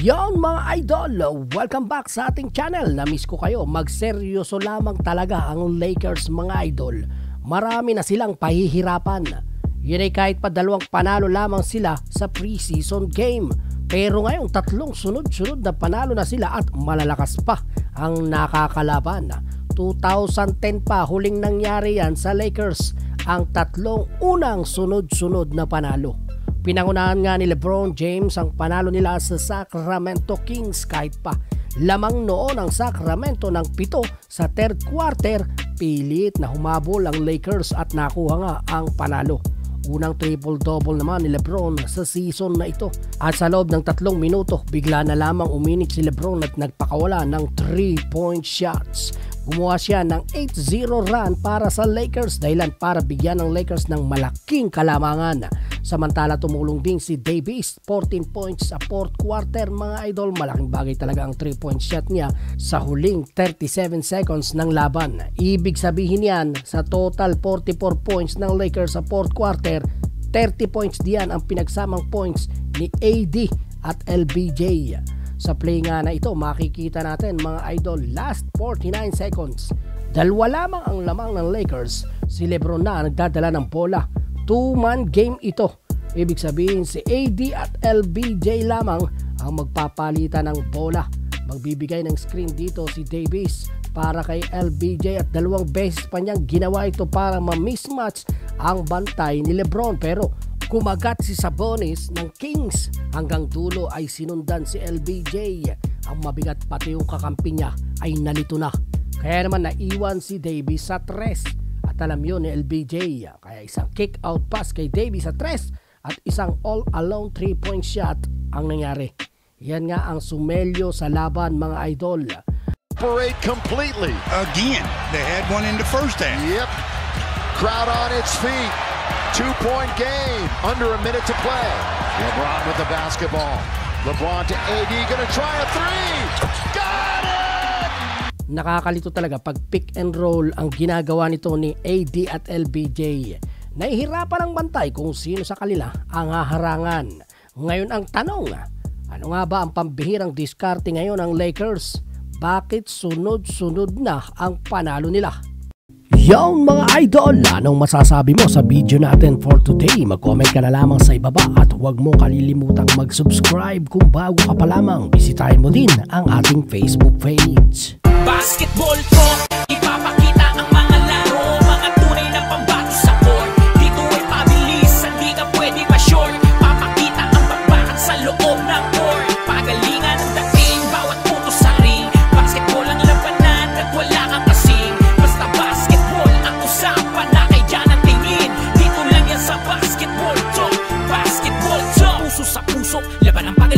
Yon mga idol, welcome back sa ating channel. Namiss ko kayo, magseryoso lamang talaga ang Lakers mga idol. Marami na silang pahihirapan. Yun ay kahit pa 2 panalo lamang sila sa preseason game. Pero ngayon 3 sunod-sunod na panalo na sila at malalakas pa ang nakakalaban. 2010 pa huling nangyari yan sa Lakers, ang 3 unang sunod-sunod na panalo. Pinangunahan nga ni LeBron James ang panalo nila sa Sacramento Kings kahit pa lamang noon ang Sacramento ng 7 sa third quarter. Pilit na humabol ang Lakers at nakuha nga ang panalo. Unang triple-double naman ni LeBron sa season na ito. At sa loob ng 3 minuto, bigla na lamang uminit si LeBron at nagpakawala ng 3-point shots. Gumawa siya ng 8-0 run para sa Lakers, dahilan para bigyan ng Lakers ng malaking kalamangan. Samantala tumulong din si Davis, 14 points sa fourth quarter mga idol. Malaking bagay talaga ang 3-point shot niya sa huling 37 seconds ng laban. Ibig sabihin yan, sa total 44 points ng Lakers sa fourth quarter, 30 points diyan ang pinagsamang points ni AD at LBJ. Sa play nga na ito, makikita natin mga idol, last 49 seconds. 2 lamang ang lamang ng Lakers. Si LeBron na nagdadala ng bola. 2-man game ito. Ibig sabihin si AD at LBJ lamang ang magpapalitan ng bola. Magbibigay ng screen dito si Davis para kay LBJ at 2 beses pa niyang ginawa ito para ma-mismatch ang bantay ni LeBron. Pero kumagat si Sabonis ng Kings, hanggang dulo ay sinundan si LBJ. Ang mabigat pati yung kakampi niya ay nalito na. Kaya naman naiwan si Davis sa 3. At alam yun ni LBJ. Kaya isang kick out pass kay Davis sa 3 at isang all-alone 3-point shot ang nangyari. Yan nga ang sumelyo sa laban mga idol. Parade completely. Again, they had one in the first half. Yep. Crowd on its feet. 2-point game. Under a minute to play. LeBron with the basketball. LeBron to AD. Gonna try a 3. Got it! Nakakalito talaga pag pick and roll ang ginagawa nito ni AD at LBJ. Nahihirapan ang bantay kung sino sa kanila ang haharangan. Ngayon ang tanong, ano nga ba ang pambihirang diskarte ngayon ng Lakers? Bakit sunod-sunod na ang panalo nila? Yon mga idol, anong masasabi mo sa video natin for today? Mag-comment ka na lamang sa ibaba at huwag mo kalilimutang mag-subscribe kung bago ka pa lamang. Bisitahin mo din ang ating Facebook page. Basketball talk, ipapakita ang mga laro, mga tunay na pambato sa court. Dito ay pabilis, hindi ka pwede pa-short. Papakita ang pagbakat sa loob ng court. Pagalingan ang dating, bawat puto sa ring. Basketball ang labanan at wala kang kasing. Basta basketball ang usapan na kay dyan ang tingin. Dito lang yan sa basketball talk. Basketball talk, puso sa puso, laban ang pagalingan.